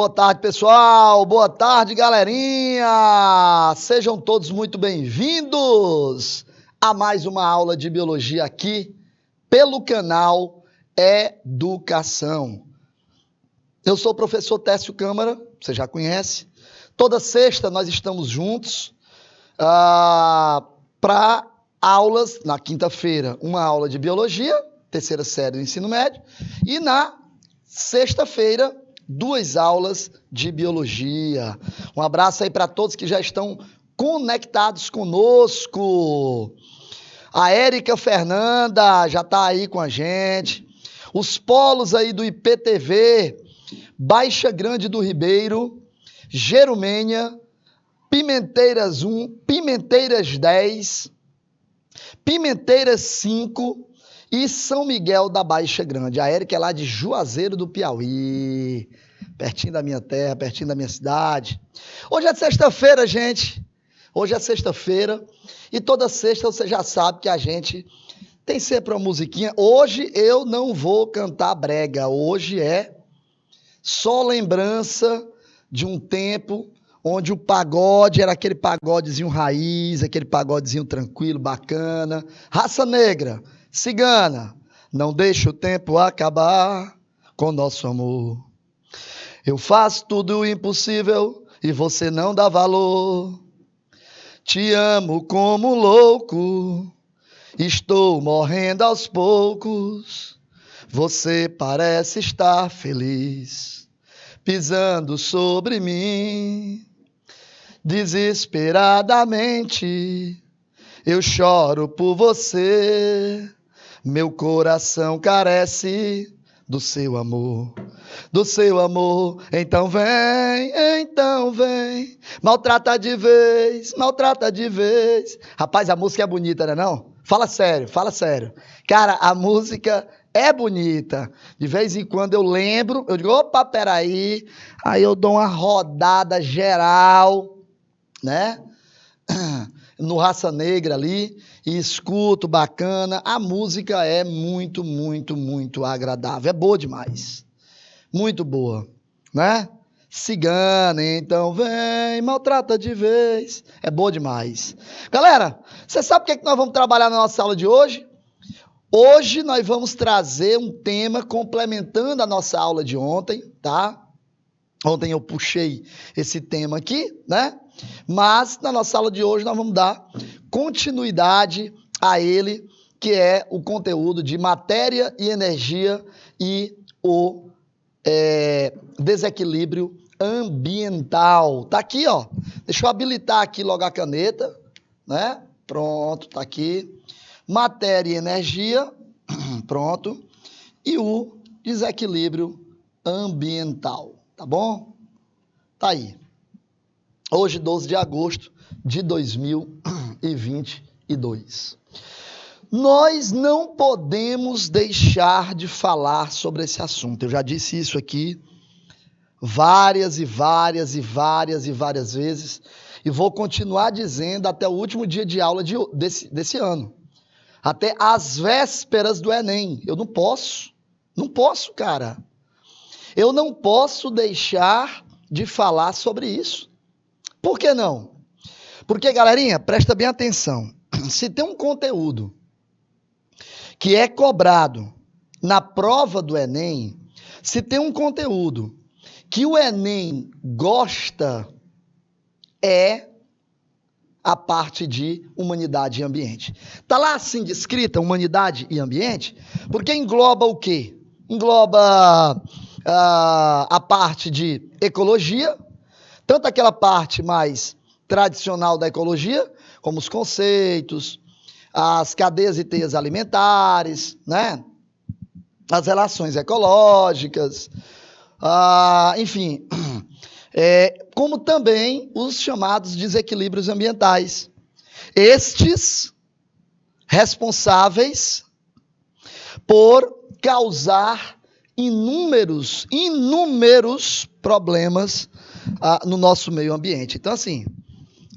Boa tarde, pessoal. Boa tarde, galerinha. Sejam todos muito bem-vindos a mais uma aula de biologia aqui pelo canal Educação. Eu sou o professor Técio Câmara, você já conhece. Toda sexta nós estamos juntos para aulas. Na quinta-feira, uma aula de biologia, terceira série do ensino médio, e na sexta-feira, 2 aulas de biologia. Um abraço aí para todos que já estão conectados conosco. A Érica Fernanda já está aí com a gente. Os polos aí do IPTV, Baixa Grande do Ribeiro, Gerumênia, Pimenteiras 1, Pimenteiras 10, Pimenteiras 5 e São Miguel da Baixa Grande. A Érica é lá de Juazeiro do Piauí, pertinho da minha terra, pertinho da minha cidade. Hoje é sexta-feira, gente. Hoje é sexta-feira e toda sexta você já sabe que a gente tem sempre uma musiquinha. Hoje eu não vou cantar brega, hoje é só lembrança de um tempo onde o pagode era aquele pagodezinho raiz, aquele pagodezinho tranquilo, bacana. Raça negra, cigana, não deixa o tempo acabar com nosso amor. Eu faço tudo o impossível e você não dá valor. Te amo como louco, estou morrendo aos poucos. Você parece estar feliz, pisando sobre mim. Desesperadamente, eu choro por você. Meu coração carece do seu amor, do seu amor. Então vem, maltrata de vez, maltrata de vez. Rapaz, a música é bonita, né não? Fala sério, fala sério. Cara, a música é bonita. De vez em quando eu lembro, eu digo, opa, peraí. Aí eu dou uma rodada geral, né? No Raça Negra ali, e escuto, bacana. A música é muito, muito, muito agradável. É boa demais. Muito boa, né? Cigana, então vem, maltrata de vez. É boa demais. Galera, você sabe o que é que nós vamos trabalhar na nossa aula de hoje? Hoje nós vamos trazer um tema complementando a nossa aula de ontem, tá? Ontem eu puxei esse tema aqui, né? Mas na nossa aula de hoje nós vamos dar continuidade a ele, que é o conteúdo de matéria e energia e o desequilíbrio ambiental. Tá aqui, ó. Deixa eu habilitar aqui logo a caneta, né? Pronto, tá aqui. Matéria e energia, pronto. E o desequilíbrio ambiental, tá bom? Tá aí. Hoje, 12 de agosto de 2022. Nós não podemos deixar de falar sobre esse assunto. Eu já disse isso aqui várias vezes e vou continuar dizendo até o último dia de aula desse ano. Até as vésperas do Enem. Eu não posso, cara. Eu não posso deixar de falar sobre isso. Por que não? Porque, galerinha, presta bem atenção. Se tem um conteúdo que é cobrado na prova do Enem, se tem um conteúdo que o Enem gosta, é a parte de humanidade e ambiente. Está lá assim descrita, humanidade e ambiente, porque engloba o quê? Engloba a parte de ecologia, tanto aquela parte mais tradicional da ecologia, como os conceitos, as cadeias e teias alimentares, né? As relações ecológicas, enfim, como também os chamados desequilíbrios ambientais. Estes responsáveis por causar inúmeros problemas no nosso meio ambiente. Então, assim,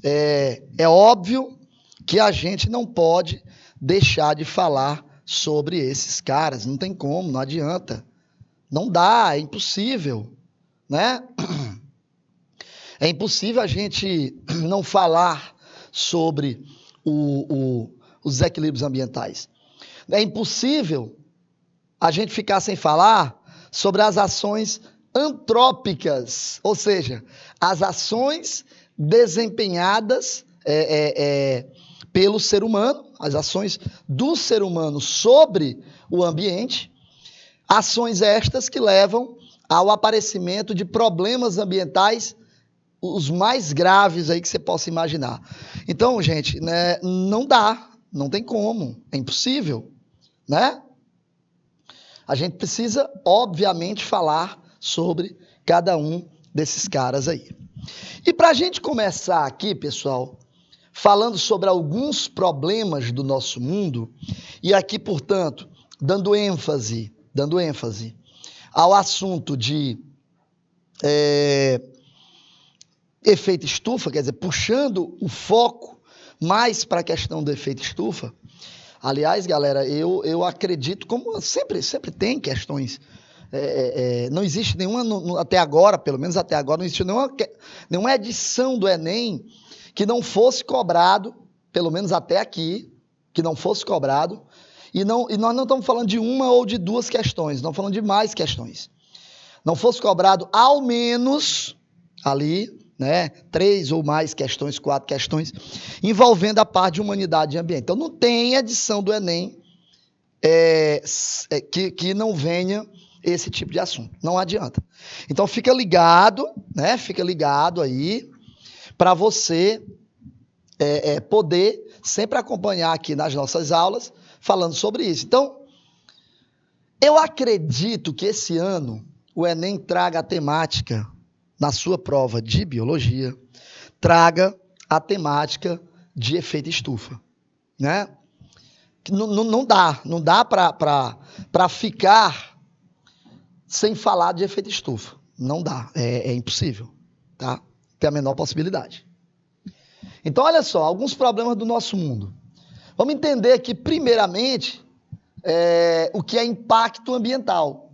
é óbvio que a gente não pode deixar de falar sobre esses caras. Não tem como, não adianta. Não dá, é impossível, né? É impossível a gente não falar sobre os desequilíbrios ambientais. É impossível a gente ficar sem falar sobre as ações antrópicas, ou seja, as ações desempenhadas pelo ser humano, as ações do ser humano sobre o ambiente, ações estas que levam ao aparecimento de problemas ambientais os mais graves aí que você possa imaginar. Então, gente, né, não dá, não tem como, é impossível, né? A gente precisa, obviamente, falar sobre cada um desses caras aí. E para a gente começar aqui, pessoal, falando sobre alguns problemas do nosso mundo, e aqui, portanto, dando ênfase ao assunto de efeito estufa, quer dizer, puxando o foco mais para a questão do efeito estufa. Aliás, galera, eu acredito, como sempre tem questões, não existe nenhuma, até agora, pelo menos até agora, não existe nenhuma edição do Enem que não fosse cobrado, pelo menos até aqui, que não fosse cobrado, e nós não estamos falando de uma ou de duas questões, não estamos falando de mais questões. Não fosse cobrado ao menos ali, né, 3 ou mais questões, 4 questões, envolvendo a parte de humanidade e ambiente. Então, não tem edição do Enem que não venha esse tipo de assunto. Não adianta. Então, fica ligado, né? Fica ligado aí para você poder sempre acompanhar aqui nas nossas aulas falando sobre isso. Então, eu acredito que esse ano o Enem traga a temática, na sua prova de biologia, traga a temática de efeito estufa, né? Não dá para ficar sem falar de efeito estufa. Não dá, é impossível, tá? Tem a menor possibilidade. Então, olha só, alguns problemas do nosso mundo. Vamos entender aqui, primeiramente, o que é impacto ambiental.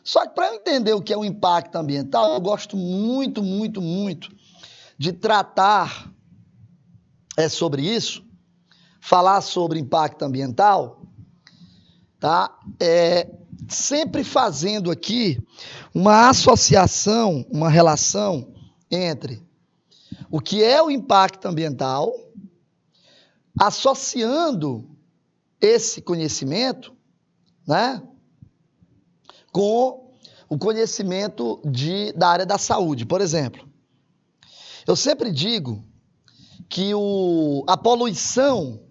Só que para eu entender o que é o impacto ambiental, eu gosto muito de tratar sobre isso, falar sobre impacto ambiental, tá? Sempre fazendo aqui uma associação, uma relação entre o que é o impacto ambiental, associando esse conhecimento, né, com o conhecimento da área da saúde. Por exemplo, eu sempre digo que a poluição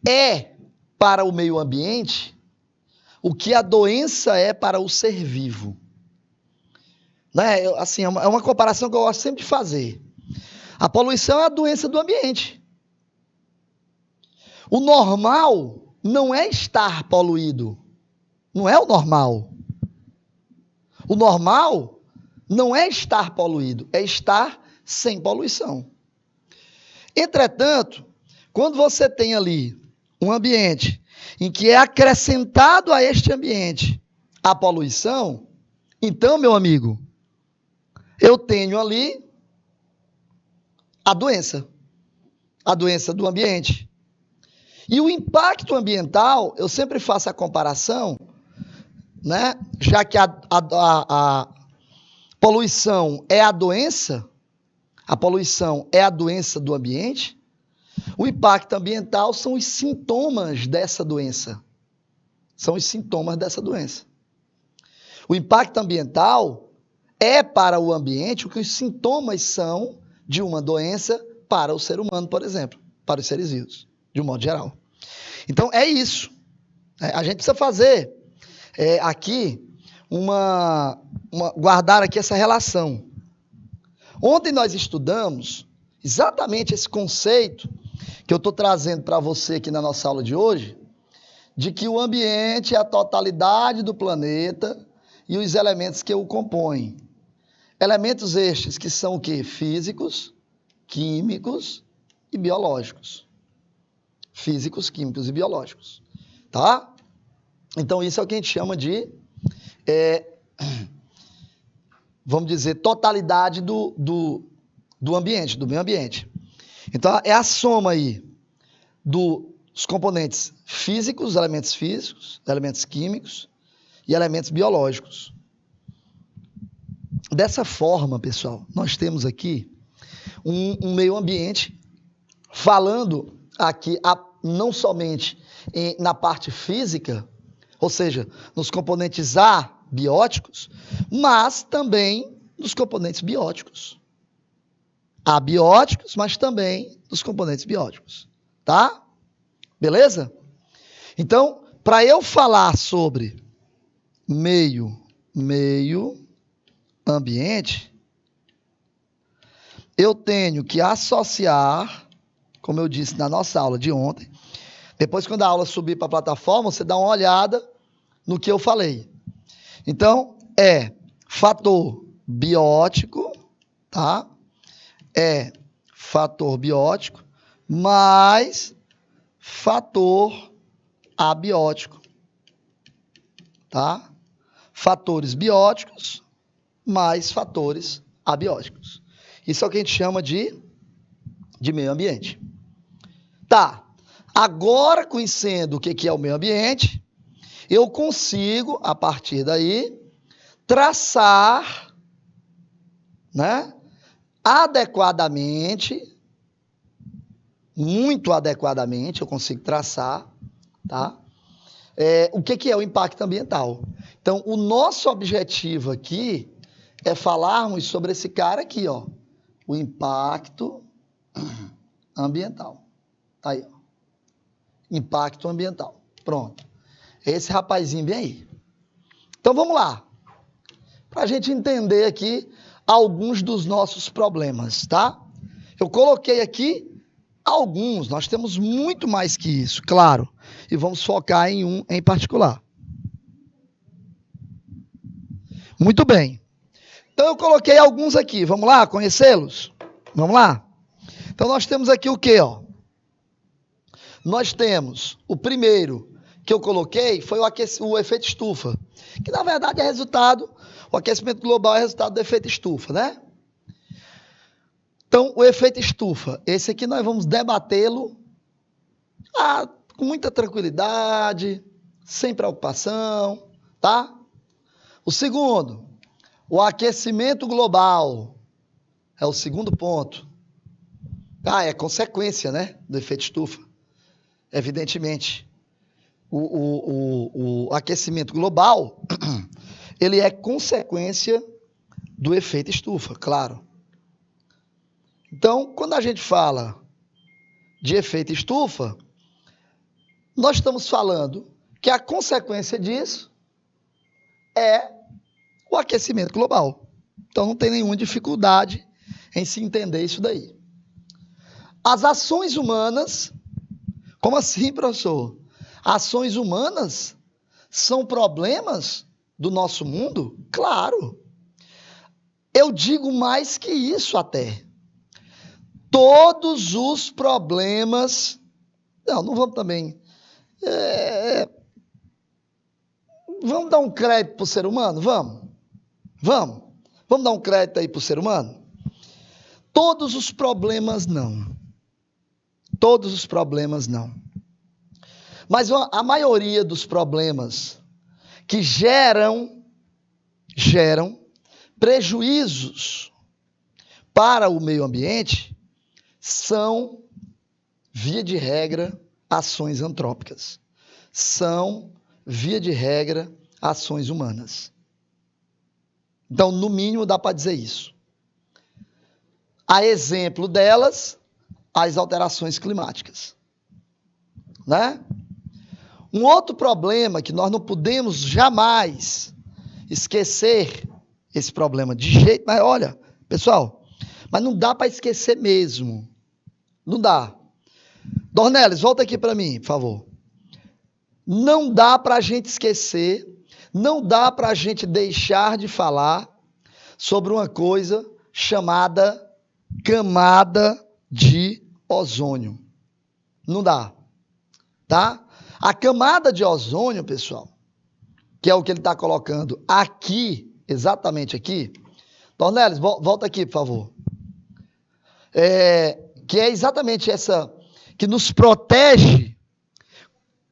é para o meio ambiente o que a doença é para o ser vivo. Né? Assim, é uma comparação que eu gosto sempre de fazer. A poluição é a doença do ambiente. O normal não é estar poluído. Não é o normal. O normal não é estar poluído, é estar sem poluição. Entretanto, quando você tem ali um ambiente em que é acrescentado a este ambiente a poluição, então, meu amigo, eu tenho ali a doença do ambiente. E o impacto ambiental, eu sempre faço a comparação, né? Já que a poluição é a doença do ambiente, o impacto ambiental são os sintomas dessa doença. O impacto ambiental é para o ambiente o que os sintomas são de uma doença para o ser humano, por exemplo, para os seres vivos, de um modo geral. Então, é isso. A gente precisa fazer aqui guardar aqui essa relação. Ontem nós estudamos exatamente esse conceito que eu estou trazendo para você aqui na nossa aula de hoje, de que o ambiente é a totalidade do planeta e os elementos que o compõem. Elementos estes que são o quê? Físicos, químicos e biológicos. Físicos, químicos e biológicos. Tá? Então, isso é o que a gente chama de vamos dizer, totalidade do ambiente, do meio ambiente. Então, é a soma aí dos componentes físicos, elementos químicos e elementos biológicos. Dessa forma, pessoal, nós temos aqui um meio ambiente falando aqui não somente na parte física, ou seja, nos componentes abióticos, mas também nos componentes bióticos. Abióticos, mas também nos componentes bióticos, tá? Beleza? Então, para eu falar sobre meio ambiente, eu tenho que associar, como eu disse na nossa aula de ontem, depois quando a aula subir para a plataforma, você dá uma olhada no que eu falei. Então, é fator biótico, tá? É fator biótico mais fator abiótico, tá? Fatores bióticos mais fatores abióticos. Isso é o que a gente chama de meio ambiente. Tá, agora conhecendo o que é o meio ambiente, eu consigo, a partir daí, traçar, né, adequadamente, muito adequadamente, eu consigo traçar, tá? O que é o impacto ambiental. Então, o nosso objetivo aqui é falarmos sobre esse cara aqui, ó, o impacto ambiental. Tá aí, ó. Impacto ambiental. Pronto. Esse rapazinho bem aí. Então, vamos lá. Para a gente entender aqui alguns dos nossos problemas, tá? Eu coloquei aqui alguns, nós temos muito mais que isso, claro. E vamos focar em um em particular. Muito bem. Então, eu coloquei alguns aqui. Vamos lá conhecê-los? Vamos lá? Então, nós temos aqui o quê, ó? Nós temos o primeiro que eu coloquei foi o efeito estufa, que na verdade é resultado, o aquecimento global é resultado do efeito estufa, né? Então, o efeito estufa, esse aqui nós vamos debatê-lo com muita tranquilidade, sem preocupação, tá? O segundo, o aquecimento global, é o segundo ponto. É consequência, né, do efeito estufa, evidentemente. O aquecimento global, ele é consequência do efeito estufa, claro. Então, quando a gente fala de efeito estufa, nós estamos falando que a consequência disso é o aquecimento global. Então, não tem nenhuma dificuldade em se entender isso daí. As ações humanas, como assim, professor? Ações humanas são problemas do nosso mundo? Claro. Eu digo mais que isso até. Todos os problemas... Não vamos também... Vamos dar um crédito para o ser humano? Vamos dar um crédito aí para o ser humano? Todos os problemas não. Todos os problemas não. Mas a maioria dos problemas que geram prejuízos para o meio ambiente são, via de regra, ações antrópicas. São, via de regra, ações humanas. Então, no mínimo, dá para dizer isso. A exemplo delas, as alterações climáticas, né? Um outro problema que nós não podemos jamais esquecer, esse problema de jeito, mas olha, pessoal, mas não dá para esquecer mesmo. Não dá. Dornelis, volta aqui para mim, por favor. Não dá para a gente esquecer, não dá para a gente deixar de falar sobre uma coisa chamada camada de ozônio. Não dá, tá? A camada de ozônio, pessoal, que é o que ele está colocando aqui, exatamente aqui, Paulo, volta aqui, por favor. Que é exatamente essa que nos protege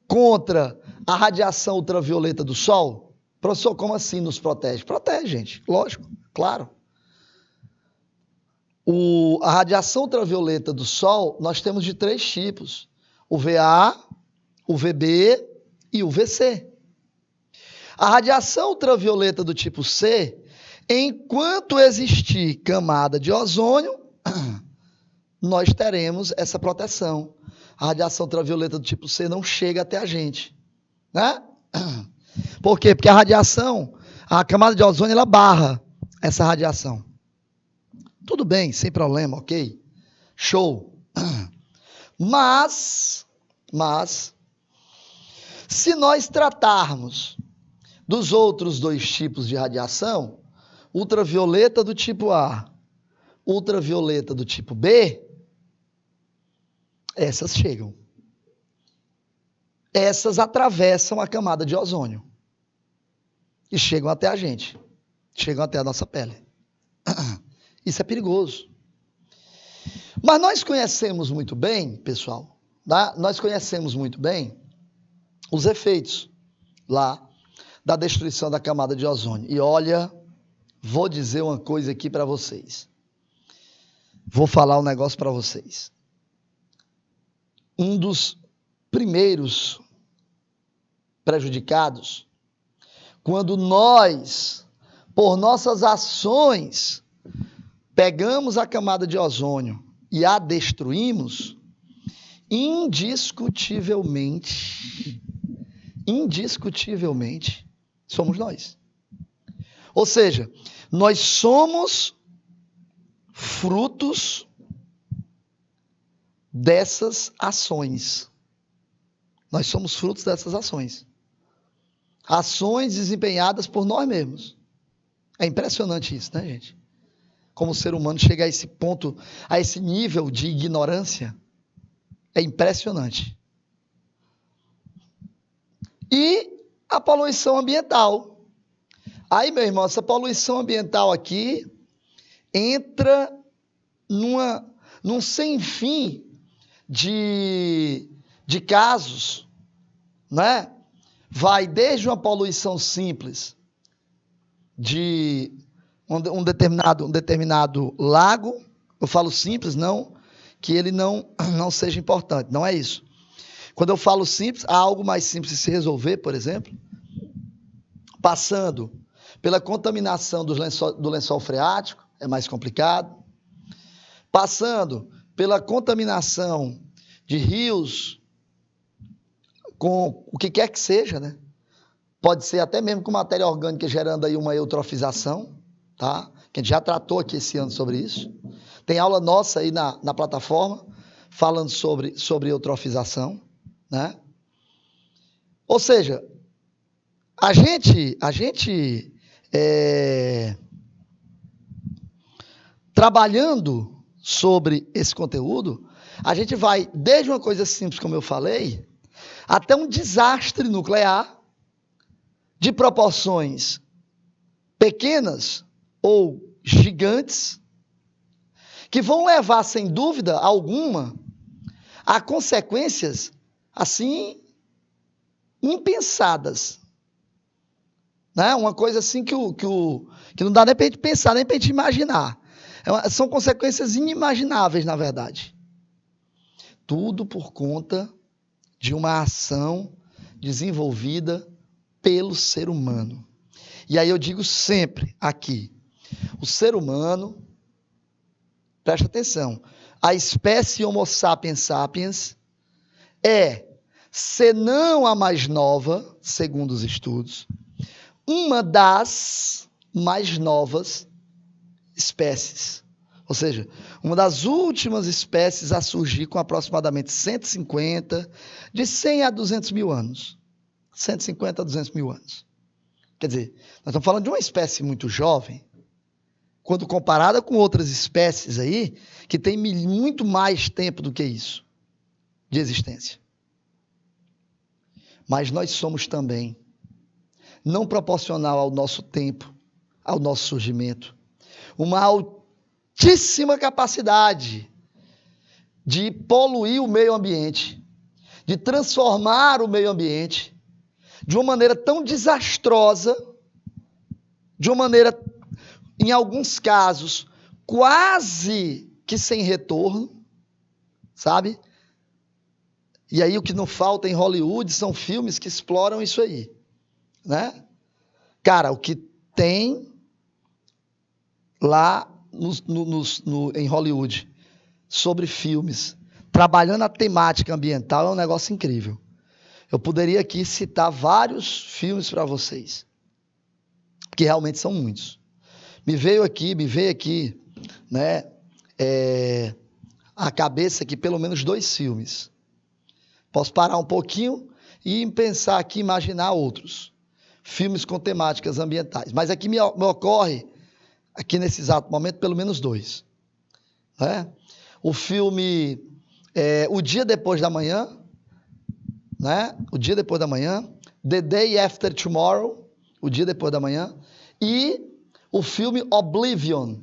contra a radiação ultravioleta do Sol. Professor, como assim nos protege? Protege, gente, lógico, claro. A radiação ultravioleta do Sol, nós temos de 3 tipos: o VA, o VB e o VC. A radiação ultravioleta do tipo C, enquanto existir camada de ozônio, nós teremos essa proteção. A radiação ultravioleta do tipo C não chega até a gente, né? Por quê? Porque a camada de ozônio, ela barra essa radiação. Tudo bem, sem problema, ok? Show. Mas, se nós tratarmos dos outros 2 tipos de radiação, ultravioleta do tipo A, ultravioleta do tipo B, essas chegam. Essas atravessam a camada de ozônio e chegam até a gente, chegam até a nossa pele. Isso é perigoso. Mas nós conhecemos muito bem, pessoal, tá? Nós conhecemos muito bem os efeitos lá da destruição da camada de ozônio. E olha, vou dizer uma coisa aqui para vocês. Vou falar um negócio para vocês. Um dos primeiros prejudicados, quando nós, por nossas ações, pegamos a camada de ozônio e a destruímos, indiscutivelmente, somos nós. Ou seja, nós somos frutos dessas ações. Nós somos frutos dessas ações. Ações desempenhadas por nós mesmos. É impressionante isso, né, gente? Como o ser humano chega a esse ponto, a esse nível de ignorância. É impressionante. E a poluição ambiental. Aí, meu irmão, essa poluição ambiental aqui entra num sem fim de casos, né? Vai desde uma poluição simples de um determinado lago. Eu falo simples, não que ele não seja importante, não é isso. Quando eu falo simples, há algo mais simples de se resolver, por exemplo, passando pela contaminação do lençol freático, é mais complicado, passando pela contaminação de rios, com o que quer que seja, né? Pode ser até mesmo com matéria orgânica gerando aí uma eutrofização, tá? Que a gente já tratou aqui esse ano sobre isso. Tem aula nossa aí na plataforma falando sobre eutrofização, né? Ou seja, a gente trabalhando sobre esse conteúdo, a gente vai desde uma coisa simples, como eu falei, até um desastre nuclear de proporções pequenas ou gigantes, que vão levar, sem dúvida alguma, a consequências, assim, impensadas. Né? Uma coisa assim que não dá nem para a gente pensar, nem para a gente imaginar. São consequências inimagináveis, na verdade. Tudo por conta de uma ação desenvolvida pelo ser humano. E aí eu digo sempre aqui, o ser humano, preste atenção, a espécie Homo sapiens sapiens é, se não a mais nova, segundo os estudos, uma das mais novas espécies. Ou seja, uma das últimas espécies a surgir com aproximadamente 150, de 100 a 200 mil anos. 150 a 200 mil anos. Quer dizer, nós estamos falando de uma espécie muito jovem, quando comparada com outras espécies aí, que tem muito mais tempo do que isso, de existência. Mas nós somos também, não proporcional ao nosso tempo, ao nosso surgimento, uma altíssima capacidade de poluir o meio ambiente, de transformar o meio ambiente de uma maneira tão desastrosa, de uma maneira, em alguns casos, quase que sem retorno, sabe? E aí o que não falta em Hollywood são filmes que exploram isso aí, né? Cara, o que tem lá em Hollywood sobre filmes, trabalhando a temática ambiental, é um negócio incrível. Eu poderia aqui citar vários filmes para vocês, porque realmente são muitos. Me veio aqui, né, a cabeça aqui pelo menos 2 filmes. Posso parar um pouquinho e pensar aqui, imaginar outros filmes com temáticas ambientais. Mas aqui me ocorre, aqui nesse exato momento, pelo menos 2. Né? O filme O Dia Depois da Manhã, né? O Dia Depois da Manhã, The Day After Tomorrow, O Dia Depois da Manhã, e o filme Oblivion.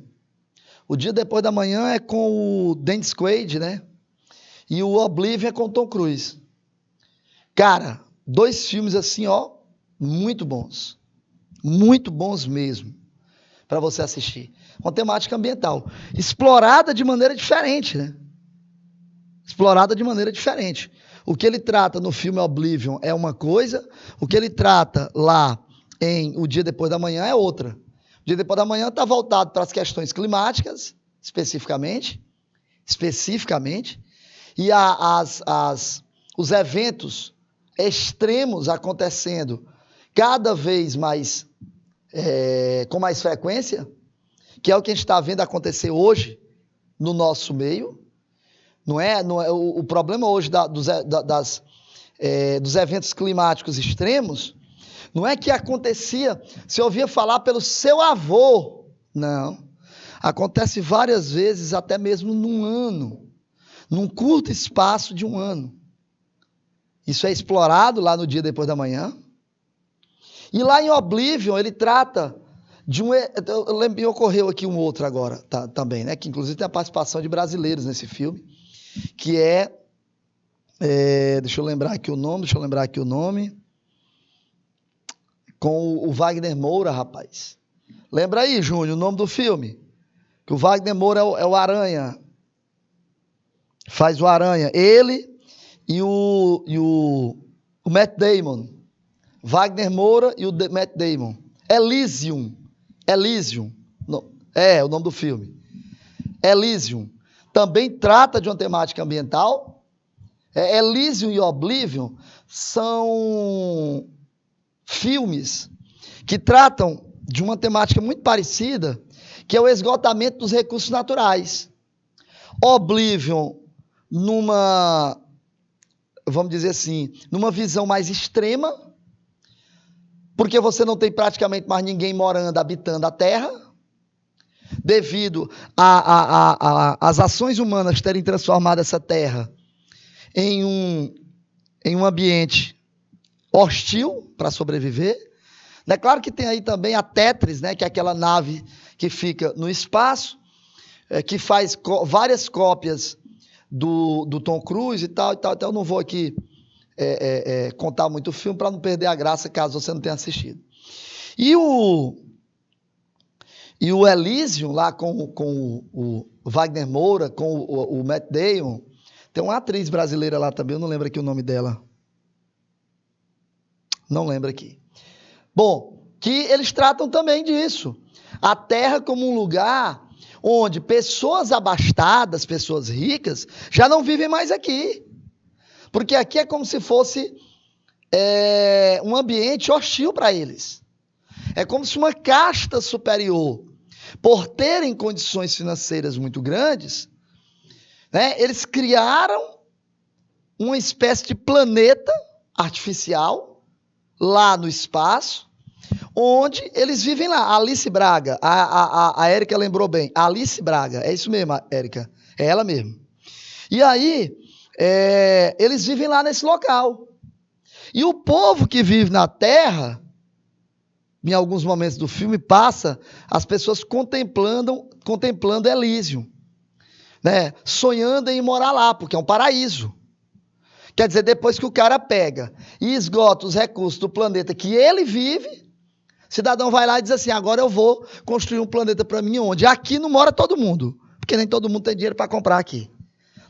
O Dia Depois da Manhã é com o Dennis Quaid, né? E o Oblivion é com o Tom Cruise. Cara, 2 filmes assim, ó, muito bons mesmo, para você assistir. Com temática ambiental, explorada de maneira diferente, né? Explorada de maneira diferente. O que ele trata no filme Oblivion é uma coisa, o que ele trata lá em O Dia Depois da Manhã é outra. O Dia Depois da Manhã está voltado para as questões climáticas, especificamente, e os eventos extremos acontecendo cada vez mais, com mais frequência, que é o que a gente está vendo acontecer hoje no nosso meio. Não é o problema hoje dos eventos climáticos extremos, não é que acontecia, se ouvia falar pelo seu avô, não. Acontece várias vezes, até mesmo num ano, num curto espaço de um ano. Isso é explorado lá no Dia Depois da Manhã. E lá em Oblivion, ele trata de me ocorreu aqui um outro agora, também, né? Que inclusive tem a participação de brasileiros nesse filme, que deixa eu lembrar aqui o nome, com o Wagner Moura, rapaz. Lembra aí, Júnior, o nome do filme? Que o Wagner Moura é o Aranha. Faz o Aranha. Ele e o Matt Damon. Wagner Moura e o Matt Damon. Elysium. É o nome do filme. Elysium. Também trata de uma temática ambiental. Elysium e Oblivion são filmes que tratam de uma temática muito parecida, que é o esgotamento dos recursos naturais. Oblivion, vamos dizer assim, numa visão mais extrema, porque você não tem praticamente mais ninguém habitando a Terra, devido às ações humanas terem transformado essa Terra em um ambiente hostil para sobreviver. É claro que tem aí também a Tetris, né, que é aquela nave que fica no espaço, que faz várias cópias do Tom Cruise e tal. Então eu não vou aqui contar muito o filme para não perder a graça caso você não tenha assistido. E o Elysium, lá com o Wagner Moura, com o Matt Damon, tem uma atriz brasileira lá também, eu não lembro aqui o nome dela. Não lembro aqui. Bom, que eles tratam também disso. A Terra como um lugar onde pessoas abastadas, pessoas ricas, já não vivem mais aqui. Porque aqui é como se fosse um ambiente hostil para eles. É como se uma casta superior, por terem condições financeiras muito grandes, né, eles criaram uma espécie de planeta artificial lá no espaço, onde eles vivem lá. Alice Braga, a Érica lembrou bem, Alice Braga, é isso mesmo, Érica, é ela mesmo. E aí, eles vivem lá nesse local. E o povo que vive na Terra em alguns momentos do filme, passa as pessoas contemplando Elysium, né? Sonhando em morar lá, porque é um paraíso. Quer dizer, depois que o cara pega e esgota os recursos do planeta que ele vive, o cidadão vai lá e diz assim, agora eu vou construir um planeta para mim onde aqui não mora todo mundo, porque nem todo mundo tem dinheiro para comprar aqui.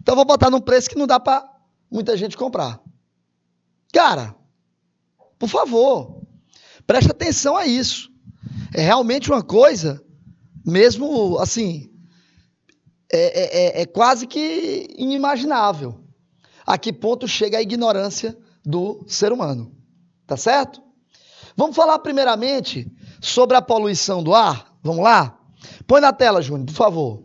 Então eu vou botar num preço que não dá para muita gente comprar. Cara, por favor, preste atenção a isso. É realmente uma coisa, mesmo assim, é quase que inimaginável. A que ponto chega a ignorância do ser humano. Tá certo? Vamos falar primeiramente sobre a poluição do ar? Vamos lá? Põe na tela, Júnior, por favor.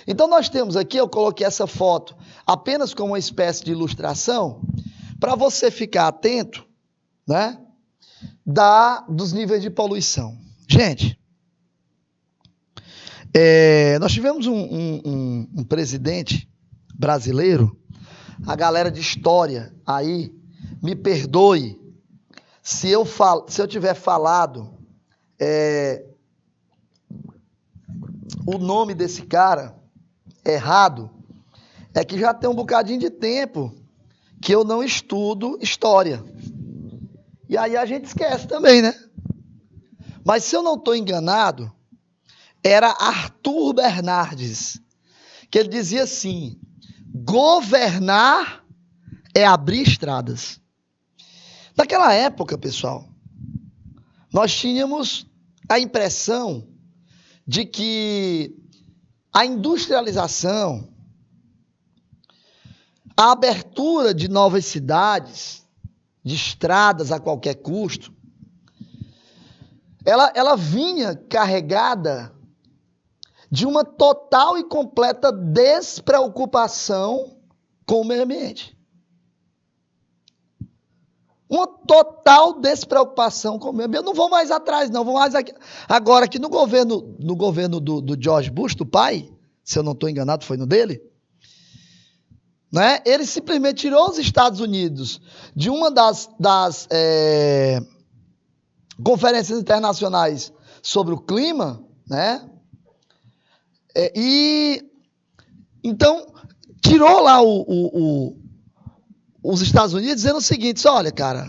Então nós temos aqui, eu coloquei essa foto apenas como uma espécie de ilustração, para você ficar atento, né, dos níveis de poluição. Gente, nós tivemos um presidente brasileiro, a galera de história aí, me perdoe se eu tiver falado o nome desse cara errado, é que já tem um bocadinho de tempo que eu não estudo história. E aí a gente esquece também, né? Mas se eu não estou enganado, era Arthur Bernardes, que ele dizia assim, governar é abrir estradas. Naquela época, pessoal, nós tínhamos a impressão de que a industrialização, a abertura de novas cidades, de estradas a qualquer custo, ela vinha carregada de uma total e completa despreocupação com o meio ambiente. Uma total despreocupação com o meio ambiente. Eu não vou mais atrás, não. Vou mais aqui. Agora, aqui no governo do George Bush, do pai, se eu não estou enganado, foi no dele, né? Ele simplesmente tirou os Estados Unidos de uma das conferências internacionais sobre o clima, né? E então tirou lá os Estados Unidos dizendo o seguinte, olha, cara,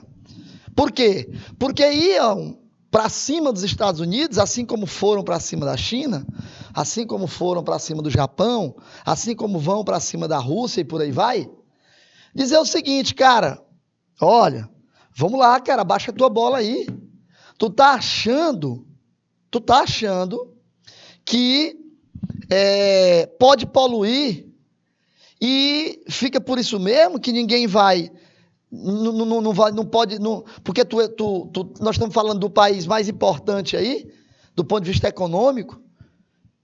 por quê? Porque iam para cima dos Estados Unidos, assim como foram para cima da China, assim como foram para cima do Japão, assim como vão para cima da Rússia e por aí vai, dizer o seguinte, cara, olha, vamos lá, cara, baixa a tua bola aí. Tu tá achando que pode poluir e fica por isso mesmo que ninguém vai, não pode, porque nós estamos falando do país mais importante aí, do ponto de vista econômico,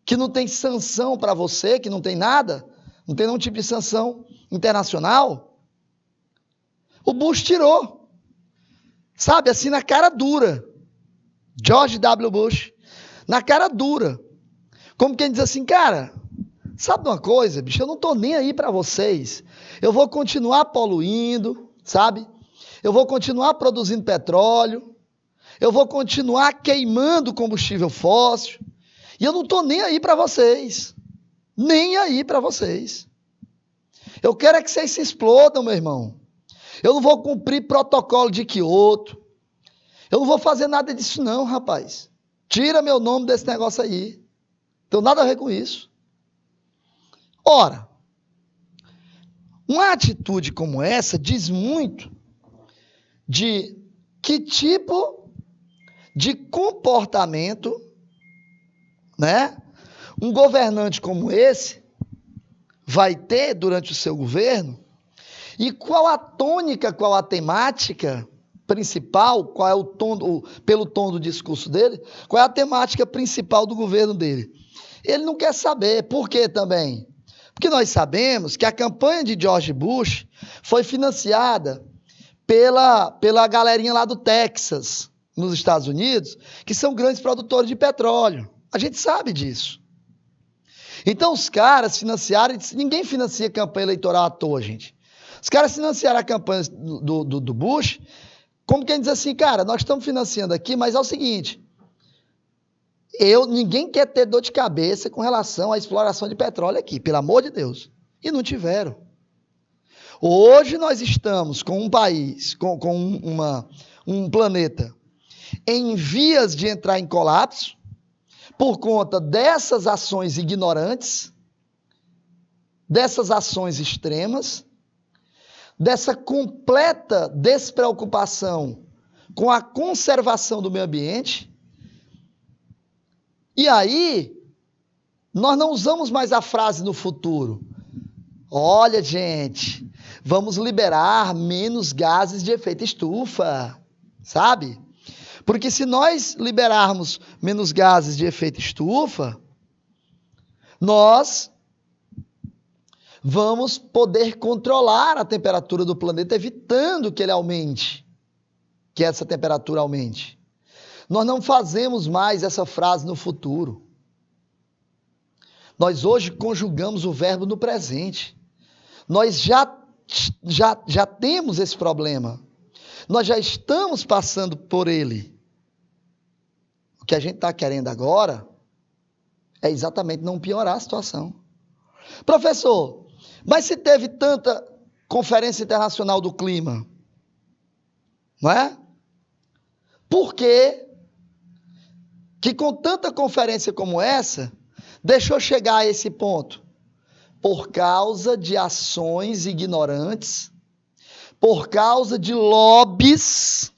que não tem sanção para você, que não tem nada, não tem nenhum tipo de sanção internacional. O Bush tirou, sabe, assim na cara dura, George W. Bush, na cara dura, como quem diz assim, cara, sabe uma coisa, bicho, eu não tô nem aí para vocês, eu vou continuar poluindo, sabe, eu vou continuar produzindo petróleo, eu vou continuar queimando combustível fóssil, e eu não tô nem aí para vocês, nem aí para vocês. Eu quero é que vocês se explodam, meu irmão. Eu não vou cumprir protocolo de Kyoto, eu não vou fazer nada disso não, rapaz. Tira meu nome desse negócio aí. Não tem nada a ver com isso. Ora, uma atitude como essa diz muito de que tipo de comportamento, né, um governante como esse vai ter durante o seu governo e qual a tônica, qual a temática principal, qual é o tom, pelo tom do discurso dele, qual é a temática principal do governo dele. Ele não quer saber. Por quê também? Porque nós sabemos que a campanha de George Bush foi financiada pela galerinha lá do Texas, nos Estados Unidos, que são grandes produtores de petróleo. A gente sabe disso. Então os caras financiaram, ninguém financia campanha eleitoral à toa, gente. Os caras financiaram a campanha do Bush, como quem diz assim, cara, nós estamos financiando aqui, mas é o seguinte, Ninguém quer ter dor de cabeça com relação à exploração de petróleo aqui, pelo amor de Deus. E não tiveram. Hoje nós estamos com um país, com um planeta em vias de entrar em colapso por conta dessas ações ignorantes, dessas ações extremas, dessa completa despreocupação com a conservação do meio ambiente. E aí, nós não usamos mais a frase no futuro. Olha, gente, vamos liberar menos gases de efeito estufa, sabe? Porque se nós liberarmos menos gases de efeito estufa, nós vamos poder controlar a temperatura do planeta, evitando que ele aumente, que essa temperatura aumente. Nós não fazemos mais essa frase no futuro. Nós hoje conjugamos o verbo no presente. Nós já temos esse problema. Nós já estamos passando por ele. O que a gente está querendo agora é exatamente não piorar a situação. Professor, mas se teve tanta Conferência Internacional do Clima, não é? Por que com tanta conferência como essa, deixou chegar a esse ponto? Por causa de ações ignorantes, por causa de lobbies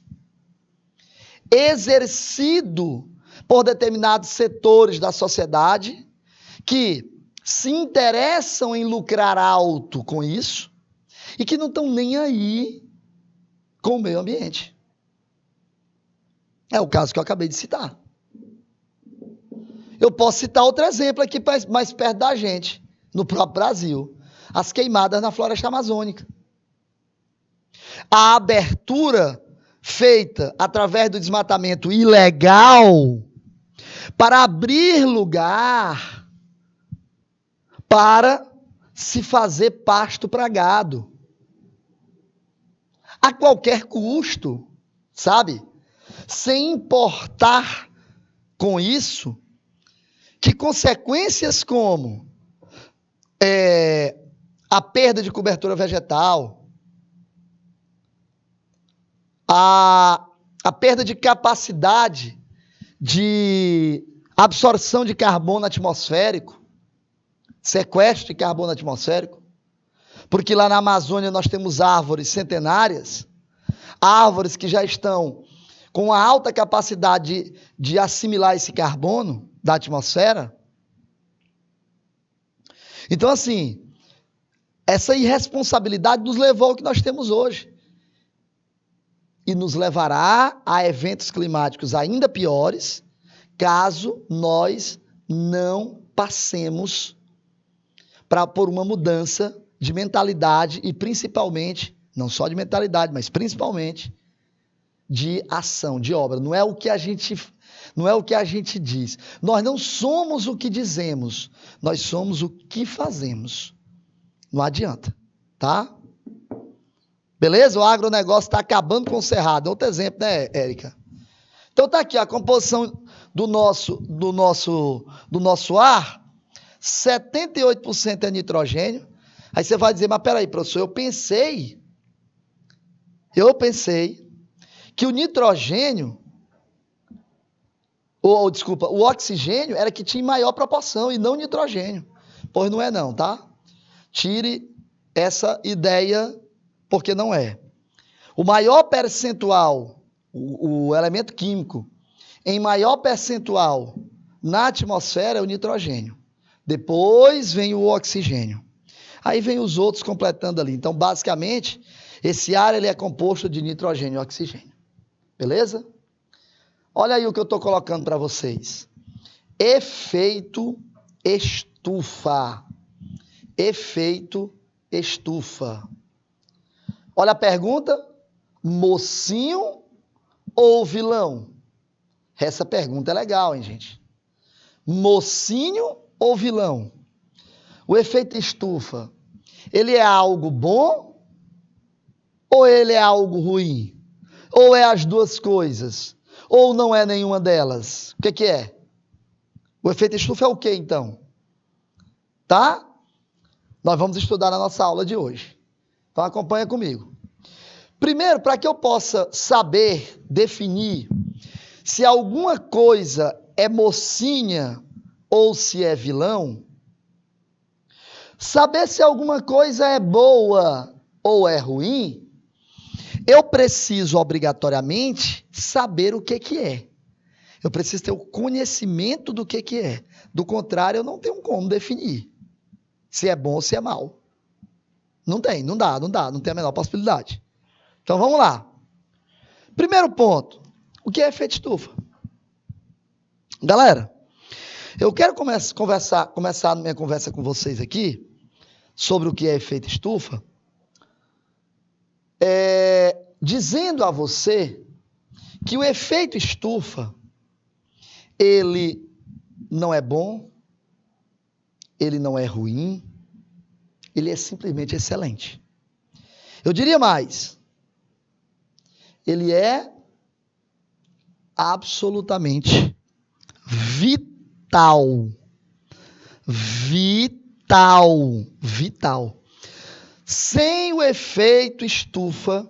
exercido por determinados setores da sociedade que se interessam em lucrar alto com isso e que não estão nem aí com o meio ambiente. É o caso que eu acabei de citar. Eu posso citar outro exemplo aqui mais perto da gente, no próprio Brasil. As queimadas na floresta amazônica. A abertura feita através do desmatamento ilegal para abrir lugar para se fazer pasto para gado. A qualquer custo, sabe? Sem importar com isso que consequências como a perda de cobertura vegetal, a perda de capacidade de absorção de carbono atmosférico, sequestro de carbono atmosférico, porque lá na Amazônia nós temos árvores centenárias, árvores que já estão com uma alta capacidade de assimilar esse carbono da atmosfera. Então, assim, essa irresponsabilidade nos levou ao que nós temos hoje. E nos levará a eventos climáticos ainda piores, caso nós não passemos por uma mudança de mentalidade e principalmente, não só de mentalidade, mas principalmente de ação, de obra. Não é o que a gente diz. Nós não somos o que dizemos, nós somos o que fazemos. Não adianta, tá? Beleza? O agronegócio está acabando com o cerrado. Outro exemplo, né, Érica? Então tá aqui a composição do nosso ar, 78% é nitrogênio. Aí você vai dizer, mas peraí, professor, eu pensei que o nitrogênio, o oxigênio era que tinha em maior proporção e não o nitrogênio. Pois não é não, tá? Tire essa ideia, porque não é. O maior percentual, o elemento químico, em maior percentual na atmosfera é o nitrogênio. Depois vem o oxigênio. Aí vem os outros completando ali. Então, basicamente, esse ar ele é composto de nitrogênio e oxigênio. Beleza? Olha aí o que eu estou colocando para vocês. Efeito estufa. Efeito estufa. Olha a pergunta. Mocinho ou vilão? Essa pergunta é legal, hein, gente? Mocinho ou vilão? O efeito estufa, ele é algo bom ou ele é algo ruim? Ou é as duas coisas? Ou não é nenhuma delas? O que é? O efeito estufa é o que, então? Tá? Nós vamos estudar na nossa aula de hoje. Então acompanha comigo. Primeiro, para que eu possa saber, definir se alguma coisa é mocinha ou se é vilão, saber se alguma coisa é boa ou é ruim, eu preciso obrigatoriamente saber o que é. Eu preciso ter o conhecimento do que é. Do contrário, eu não tenho como definir se é bom ou se é mal. Não tem, não dá, não tem a menor possibilidade. Então vamos lá. Primeiro ponto, o que é efeito estufa? Galera, eu quero começar a minha conversa com vocês aqui sobre o que é efeito estufa, dizendo a você que o efeito estufa, ele não é bom, ele não é ruim, ele é simplesmente excelente. Eu diria mais, ele é absolutamente vital. Sem o efeito estufa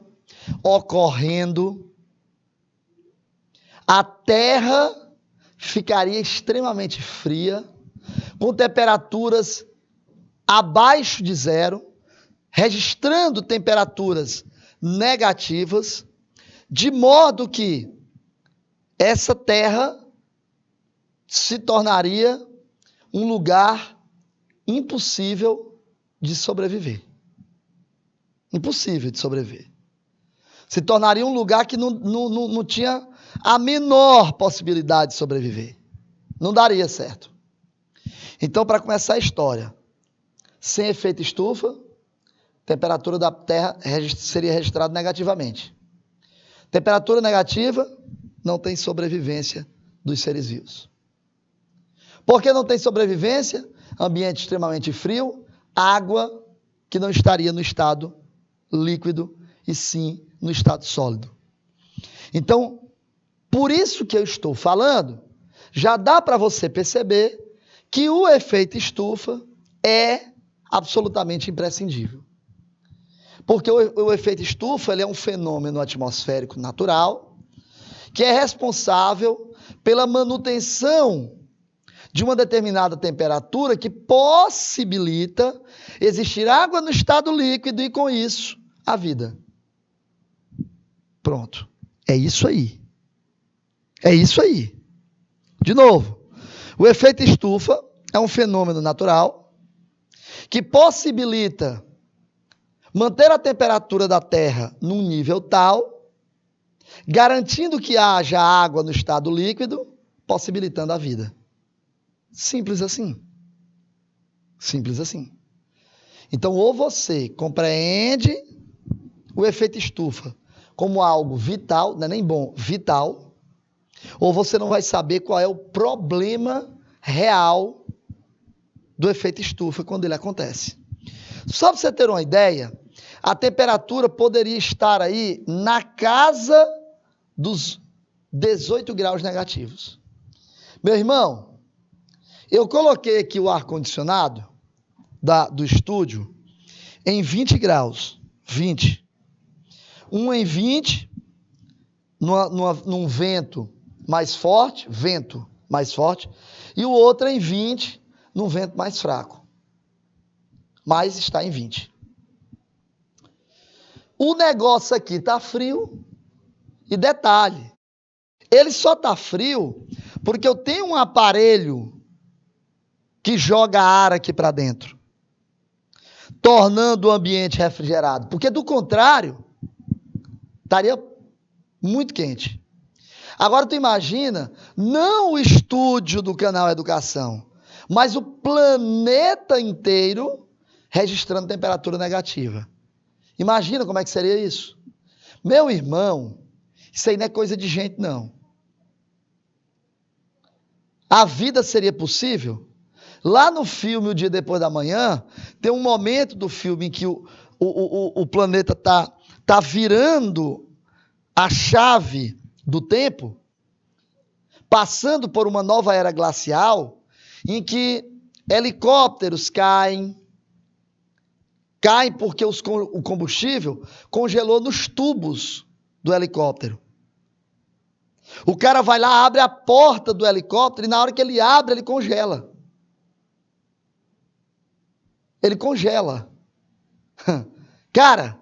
ocorrendo, a Terra ficaria extremamente fria, com temperaturas abaixo de zero, registrando temperaturas negativas, de modo que essa Terra se tornaria um lugar impossível de sobreviver. Impossível de sobreviver. Se tornaria um lugar que não tinha a menor possibilidade de sobreviver. Não daria certo. Então, para começar a história, sem efeito estufa, a temperatura da Terra seria registrada negativamente. Temperatura negativa, não tem sobrevivência dos seres vivos. Por que não tem sobrevivência? Ambiente extremamente frio, água que não estaria no estado líquido e sim no estado sólido. Então, por isso que eu estou falando, já dá para você perceber que o efeito estufa é absolutamente imprescindível. Porque o efeito estufa ele é um fenômeno atmosférico natural que é responsável pela manutenção de uma determinada temperatura que possibilita existir água no estado líquido e, com isso, a vida. Pronto. É isso aí. É isso aí. De novo, o efeito estufa é um fenômeno natural que possibilita manter a temperatura da Terra num nível tal, garantindo que haja água no estado líquido, possibilitando a vida. Simples assim. Simples assim. Então, ou você compreende o efeito estufa como algo vital, não é nem bom, vital, ou você não vai saber qual é o problema real do efeito estufa quando ele acontece. Só para você ter uma ideia, a temperatura poderia estar aí na casa dos 18 graus negativos. Meu irmão, eu coloquei aqui o ar-condicionado do estúdio em 20 graus. 20. Um em 20, num vento mais forte, e o outro em 20, num vento mais fraco. Mas está em 20. O negócio aqui está frio. E detalhe, ele só está frio porque eu tenho um aparelho que joga ar aqui para dentro, tornando o ambiente refrigerado. Porque, do contrário, estaria muito quente. Agora, tu imagina, não o estúdio do canal Educação, mas o planeta inteiro registrando temperatura negativa. Imagina como é que seria isso? Meu irmão, isso aí não é coisa de gente, não. A vida seria possível? Lá no filme O Dia Depois da Manhã, tem um momento do filme em que o planeta tá virando a chave do tempo, passando por uma nova era glacial, em que helicópteros caem porque o combustível congelou nos tubos do helicóptero. O cara vai lá, abre a porta do helicóptero e na hora que ele abre, ele congela. Ele congela. Cara,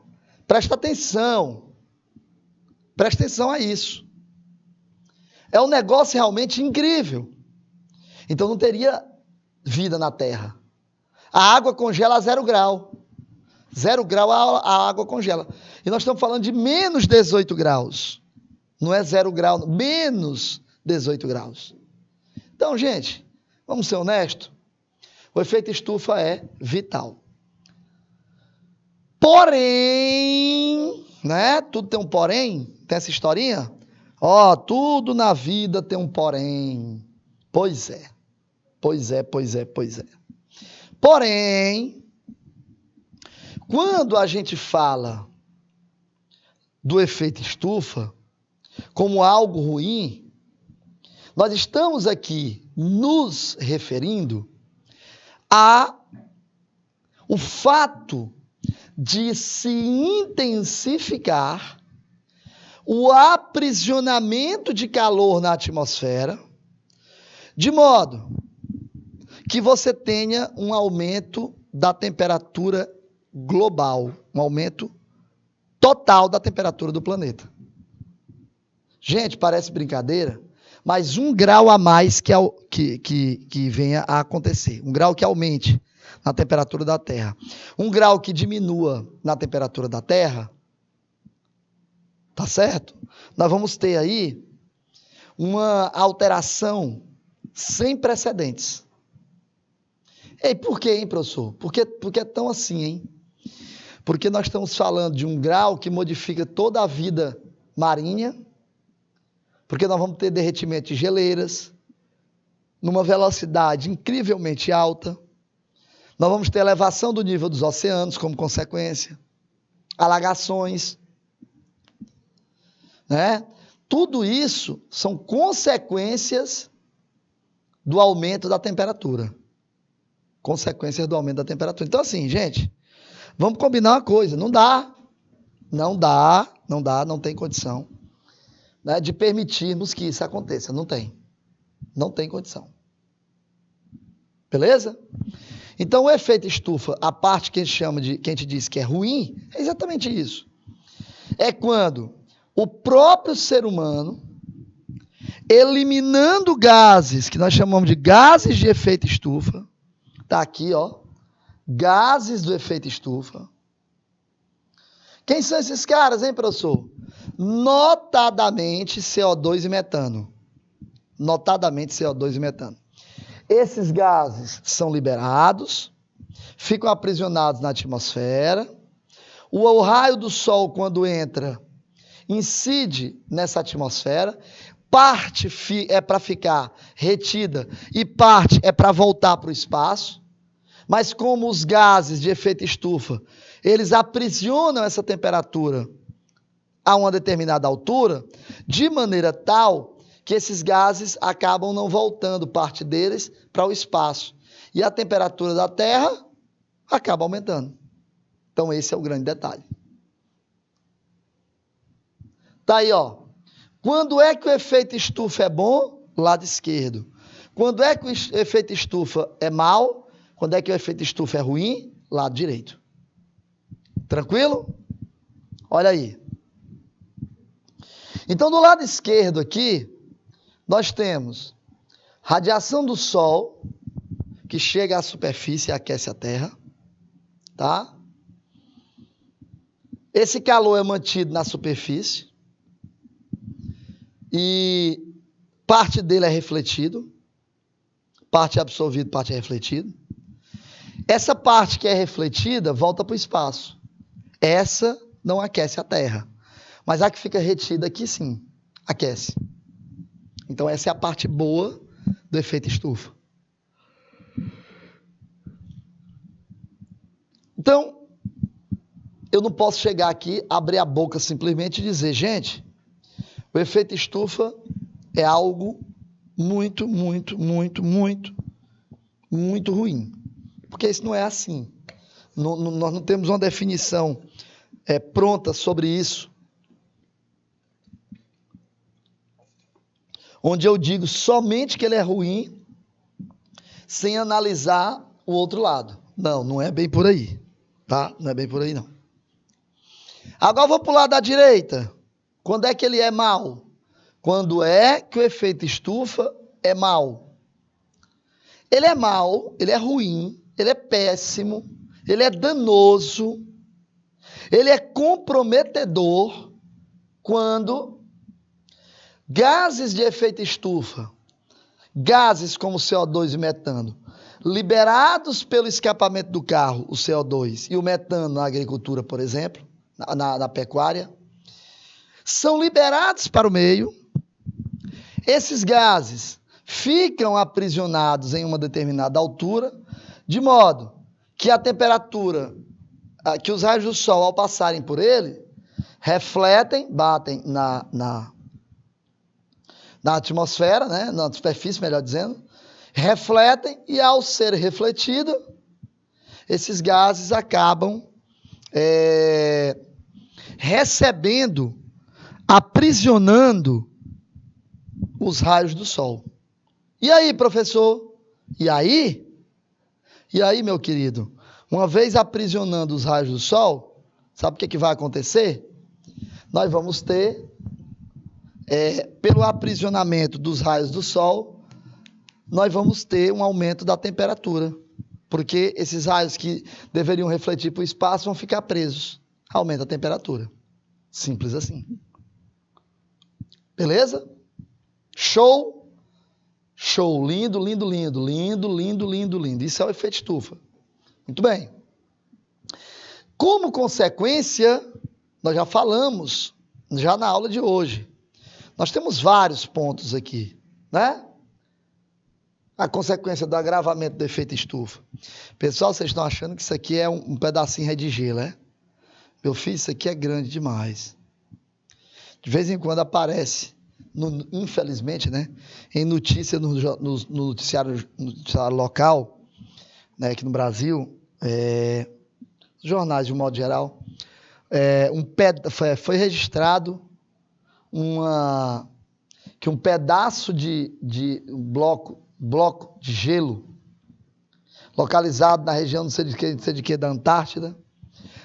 presta atenção. Presta atenção a isso. É um negócio realmente incrível. Então não teria vida na Terra. A água congela a 0 grau. 0 grau a água congela. E nós estamos falando de menos 18 graus. Não é 0 grau, menos 18 graus. Então, gente, vamos ser honestos. O efeito estufa é vital. Porém, né? Tudo tem um porém. Tem essa historinha? Ó, tudo na vida tem um porém. Pois é. Pois é. Porém, quando a gente fala do efeito estufa como algo ruim, nós estamos aqui nos referindo o fato de se intensificar o aprisionamento de calor na atmosfera, de modo que você tenha um aumento da temperatura global, um aumento total da temperatura do planeta. Gente, parece brincadeira, mas 1 grau a mais que venha a acontecer, 1 grau que aumente na temperatura da Terra, 1 grau que diminua na temperatura da Terra, tá certo? Nós vamos ter aí uma alteração sem precedentes. E por quê, hein, professor? Por que é tão assim, hein? Porque nós estamos falando de 1 grau que modifica toda a vida marinha, porque nós vamos ter derretimento de geleiras, numa velocidade incrivelmente alta. Nós vamos ter elevação do nível dos oceanos como consequência, alagações, né? Tudo isso são consequências do aumento da temperatura. Consequências do aumento da temperatura. Então, assim, gente, vamos combinar uma coisa. Não tem condição, né, de permitirmos que isso aconteça. Não tem condição. Beleza? Então, o efeito estufa, a parte que a gente chama que a gente diz que é ruim, é exatamente isso. É quando o próprio ser humano, eliminando gases, que nós chamamos de gases de efeito estufa, tá aqui, ó, gases do efeito estufa. Quem são esses caras, hein, professor? Notadamente CO2 e metano. Notadamente CO2 e metano. Esses gases são liberados, ficam aprisionados na atmosfera. O raio do sol, quando entra, incide nessa atmosfera. Parte é para ficar retida e parte é para voltar para o espaço. Mas como os gases de efeito estufa, eles aprisionam essa temperatura a uma determinada altura, de maneira tal que esses gases acabam não voltando, parte deles, para o espaço. E a temperatura da Terra acaba aumentando. Então esse é o grande detalhe. Tá aí, ó. Quando é que o efeito estufa é bom? Lado esquerdo. Quando é que o efeito estufa é mal? Quando é que o efeito estufa é ruim? Lado direito. Tranquilo? Olha aí. Então, do lado esquerdo aqui, nós temos radiação do Sol, que chega à superfície e aquece a Terra. Tá? Esse calor é mantido na superfície. E parte dele é refletido. Parte é absorvido, parte é refletido. Essa parte que é refletida volta para o espaço. Essa não aquece a Terra. Mas a que fica retida aqui, sim, aquece. Então, essa é a parte boa do efeito estufa. Então, eu não posso chegar aqui, abrir a boca simplesmente e dizer, gente, o efeito estufa é algo muito muito ruim. Porque isso não é assim. Nós não temos uma definição pronta sobre isso, onde eu digo somente que ele é ruim, sem analisar o outro lado. Não, não é bem por aí, tá? Não é bem por aí, não. Agora eu vou para o lado da direita. Quando é que ele é mau? Quando é que o efeito estufa é mau? Ele é mau, ele é ruim, ele é péssimo, ele é danoso, ele é comprometedor quando gases de efeito estufa, gases como CO2 e metano, liberados pelo escapamento do carro, o CO2 e o metano na agricultura, por exemplo, na pecuária, são liberados para o meio. Esses gases ficam aprisionados em uma determinada altura, de modo que a temperatura, que os raios do sol, ao passarem por ele, refletem, batem na atmosfera, né? Na superfície, melhor dizendo, refletem e, ao ser refletido, esses gases acabam recebendo, aprisionando os raios do sol. E aí, professor? E aí, meu querido? Uma vez aprisionando os raios do sol, sabe o que vai acontecer? Nós vamos ter, pelo aprisionamento dos raios do sol, nós vamos ter um aumento da temperatura. Porque esses raios que deveriam refletir para o espaço vão ficar presos. Aumenta a temperatura. Simples assim. Beleza? Show? Show. Lindo, lindo, lindo. Lindo, lindo, lindo, lindo. Isso é o efeito estufa. Muito bem. Como consequência, nós já falamos, já na aula de hoje. Nós temos vários pontos aqui, né? A consequência do agravamento do efeito estufa. Pessoal, vocês estão achando que isso aqui é um pedacinho de gelo, né? Meu filho, isso aqui é grande demais. De vez em quando aparece, infelizmente, né? Em notícia, no noticiário local, né, aqui no Brasil, jornais de um modo geral, foi registrado que um pedaço de bloco de gelo, localizado na região, não sei de que, da Antártida,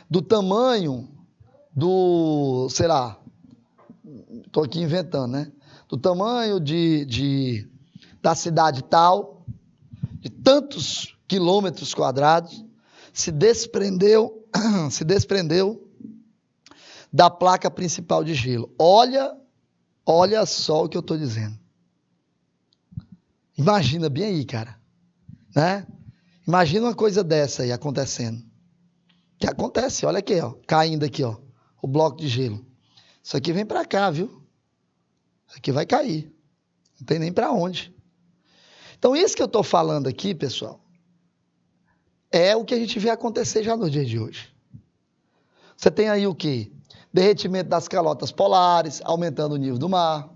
do tamanho do, sei lá, estou aqui inventando, né? Do tamanho da cidade tal, de tantos quilômetros quadrados, se desprendeu da placa principal de gelo. Olha só o que eu estou dizendo. Imagina bem aí, cara, né? Imagina uma coisa dessa aí acontecendo. Que acontece, olha aqui, ó, caindo aqui, ó, o bloco de gelo. Isso aqui vem para cá, viu? Isso aqui vai cair. Não tem nem para onde. Então, isso que eu estou falando aqui, pessoal, é o que a gente vê acontecer já no dia de hoje. Você tem aí o quê? Derretimento das calotas polares, aumentando o nível do mar.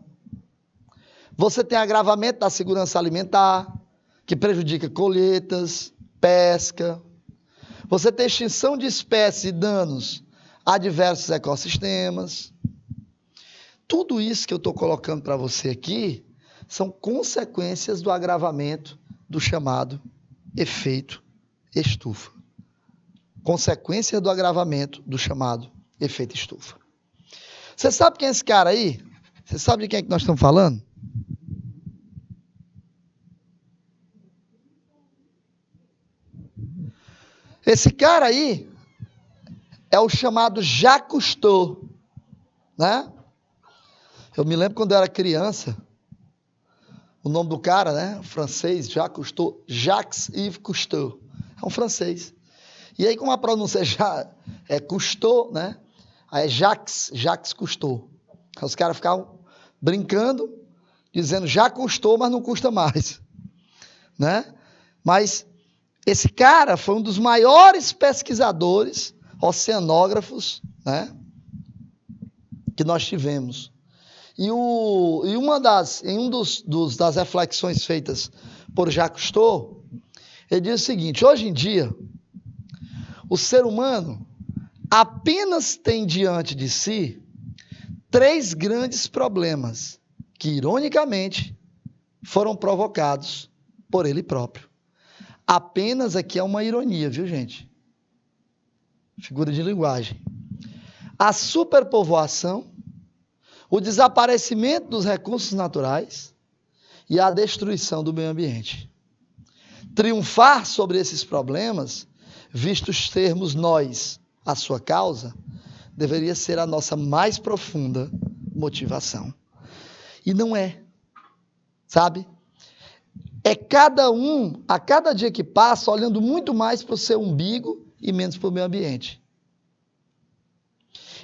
Você tem agravamento da segurança alimentar, que prejudica colheitas, pesca. Você tem extinção de espécies e danos a diversos ecossistemas. Tudo isso que eu estou colocando para você aqui são consequências do agravamento do chamado efeito estufa. Consequência do agravamento do chamado efeito estufa. Você sabe quem é esse cara aí? Você sabe de quem é que nós estamos falando? Esse cara aí é o chamado Jacques Cousteau, né? Eu me lembro quando eu era criança, o nome do cara, né? Francês, Jacques Cousteau, Jacques-Yves Cousteau. É um francês. E aí, como a pronúncia é Cousteau, né? Aí é Jacques Cousteau. Aí os caras ficavam brincando, dizendo já custou, mas não custa mais, né? Mas esse cara foi um dos maiores pesquisadores, oceanógrafos, né, que nós tivemos. E uma das reflexões feitas por Jacques Cousteau Ele diz o seguinte: hoje em dia, o ser humano apenas tem diante de si 3 grandes problemas que, ironicamente, foram provocados por ele próprio. Apenas aqui é uma ironia, viu, gente? Figura de linguagem. A superpovoação, o desaparecimento dos recursos naturais e a destruição do meio ambiente. Triunfar sobre esses problemas, vistos sermos nós a sua causa, deveria ser a nossa mais profunda motivação. E não é, sabe? É cada um, a cada dia que passa, olhando muito mais para o seu umbigo e menos para o meio ambiente.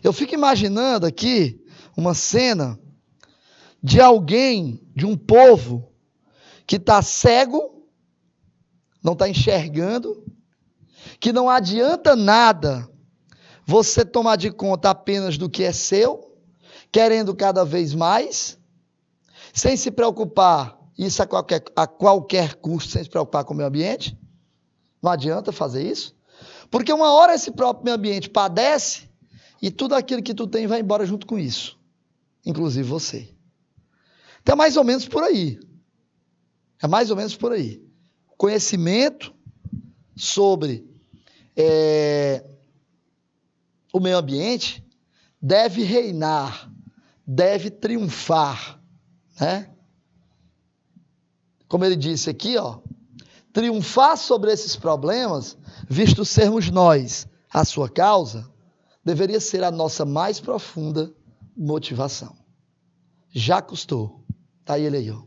Eu fico imaginando aqui uma cena de alguém, de um povo, que está cego, não está enxergando, que não adianta nada você tomar de conta apenas do que é seu, querendo cada vez mais, sem se preocupar, isso a qualquer custo, sem se preocupar com o meio ambiente. Não adianta fazer isso, porque uma hora esse próprio meio ambiente padece e tudo aquilo que tu tem vai embora junto com isso, inclusive você. Então é mais ou menos por aí. É mais ou menos por aí. Conhecimento sobre o meio ambiente deve reinar, deve triunfar, né? Como ele disse aqui, ó, triunfar sobre esses problemas, visto sermos nós a sua causa, deveria ser a nossa mais profunda motivação. Já custou. Tá ele aí, ó.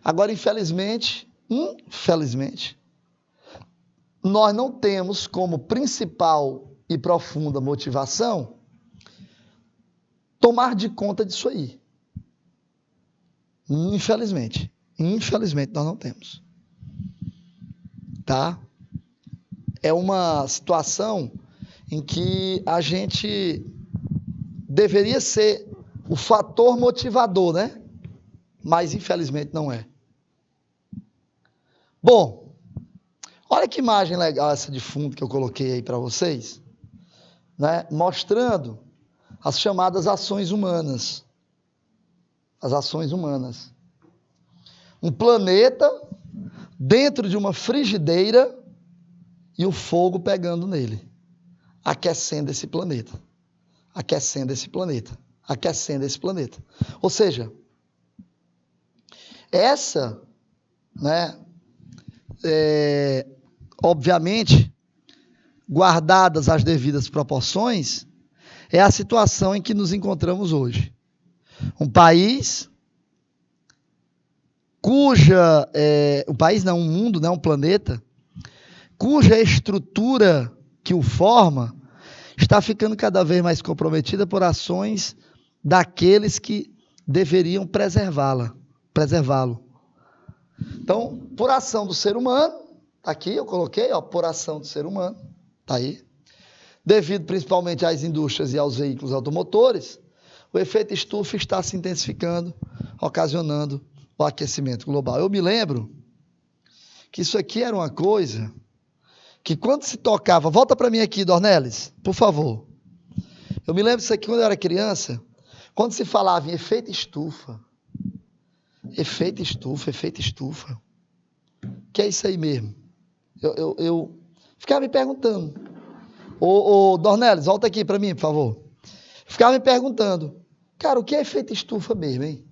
Agora, infelizmente, nós não temos como principal e profunda motivação tomar de conta disso aí. Infelizmente nós não temos. Tá? É uma situação em que a gente deveria ser o fator motivador, né? Mas infelizmente não é. Bom, olha que imagem legal essa de fundo que eu coloquei aí para vocês, né? Mostrando as chamadas ações humanas. As ações humanas. Um planeta dentro de uma frigideira e o fogo pegando nele, aquecendo esse planeta, aquecendo esse planeta, aquecendo esse planeta. Ou seja, essa, né, obviamente, guardadas as devidas proporções, é a situação em que nos encontramos hoje. Um país um mundo, né, um planeta, cuja estrutura que o forma está ficando cada vez mais comprometida por ações daqueles que deveriam preservá-lo. Então, por ação do ser humano, tá aqui eu coloquei, ó, por ação do ser humano, tá aí, devido principalmente às indústrias e aos veículos automotores, o efeito estufa está se intensificando, ocasionando o aquecimento global. Eu me lembro que isso aqui era uma coisa que quando se tocava... Volta para mim aqui, Dornelles, por favor. Eu me lembro disso aqui quando eu era criança, quando se falava em efeito estufa. Efeito estufa. Que é isso aí mesmo? Eu ficava me perguntando. Ô Dornelles, volta aqui para mim, por favor. Ficava me perguntando, cara, o que é efeito estufa mesmo, hein?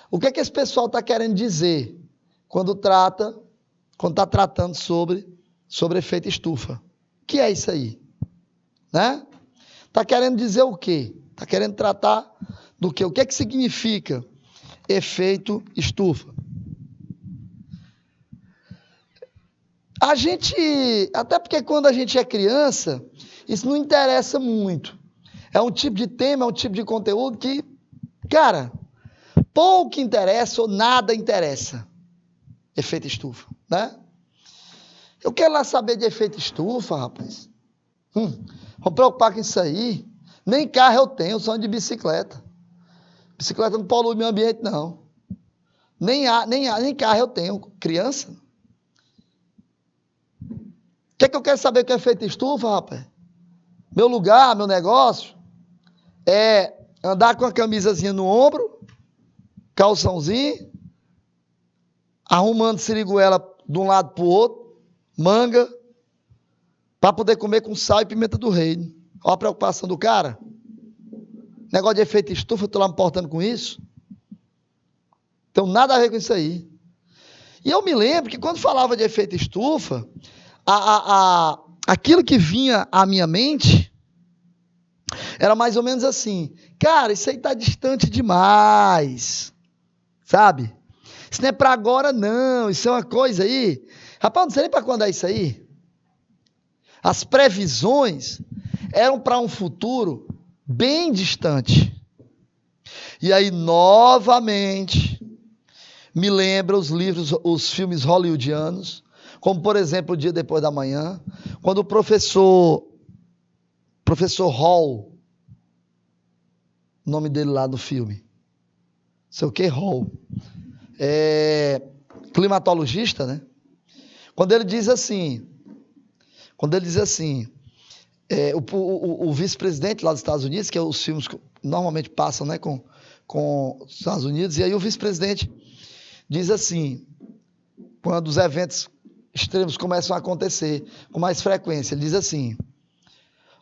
O que é que esse pessoal está querendo dizer quando está tratando sobre efeito estufa? O que é isso aí? Né? Está querendo dizer o quê? Está querendo tratar do quê? O que é que significa efeito estufa? A gente, até porque quando a gente é criança, isso não interessa muito. É um tipo de tema, é um tipo de conteúdo que, cara, pouco interessa ou nada interessa. Efeito estufa, né? Eu quero lá saber de efeito estufa, rapaz. Vou preocupar com isso aí. Nem carro eu tenho, só ando de bicicleta. Bicicleta não polui o meio ambiente, não. Nem carro eu tenho. Criança. que é que eu quero saber que é efeito estufa, rapaz? Meu lugar, meu negócio é andar com a camisazinha no ombro, calçãozinho, arrumando siriguela de um lado pro outro, manga, para poder comer com sal e pimenta do reino. Olha a preocupação do cara. Negócio de efeito estufa, eu tô lá me importando com isso. Então, nada a ver com isso aí. E eu me lembro que quando falava de efeito estufa, aquilo que vinha à minha mente era mais ou menos assim. Cara, isso aí tá distante demais. Sabe? Isso não é para agora, não. Isso é uma coisa aí. Rapaz, não sei nem para quando é isso aí. As previsões eram para um futuro bem distante. E aí, novamente, me lembra os livros, os filmes hollywoodianos, como, por exemplo, O Dia Depois da Manhã, quando o professor Hall, o nome dele lá do filme, sei o que, Hall, climatologista, né? Quando ele diz assim, o vice-presidente lá dos Estados Unidos, que é os filmes que normalmente passam, né, com os Estados Unidos, e aí o vice-presidente diz assim, quando os eventos extremos começam a acontecer com mais frequência, ele diz assim: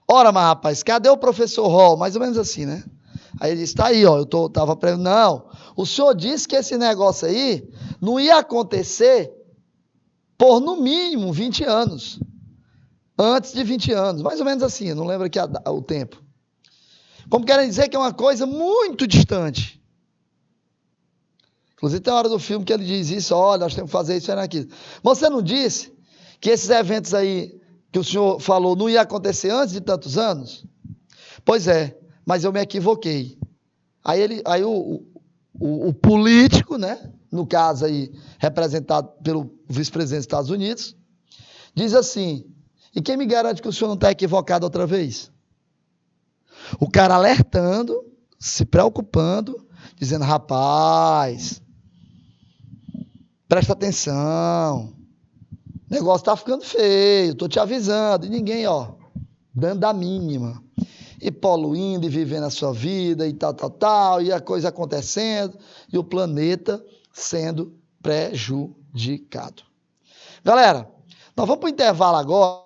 ora, mas rapaz, cadê o professor Hall? Mais ou menos assim, né? Aí ele disse: tá aí, ó, tava prevendo. Não, o senhor disse que esse negócio aí não ia acontecer por no mínimo 20 anos. Antes de 20 anos, mais ou menos assim, eu não lembro aqui o tempo. Como querem dizer que é uma coisa muito distante. Inclusive tem uma hora do filme que ele diz isso: olha, nós temos que fazer isso e aquilo. Mas você não disse que esses eventos aí que o senhor falou não ia acontecer antes de tantos anos? Pois é, mas eu me equivoquei. Aí o político, né, no caso aí representado pelo vice-presidente dos Estados Unidos, diz assim: e quem me garante que o senhor não está equivocado outra vez? O cara alertando, se preocupando, dizendo: rapaz, presta atenção, o negócio está ficando feio, estou te avisando. E ninguém, ó, dando a mínima. E poluindo e vivendo a sua vida e tal, e a coisa acontecendo, e o planeta sendo prejudicado. Galera, nós vamos para o intervalo agora.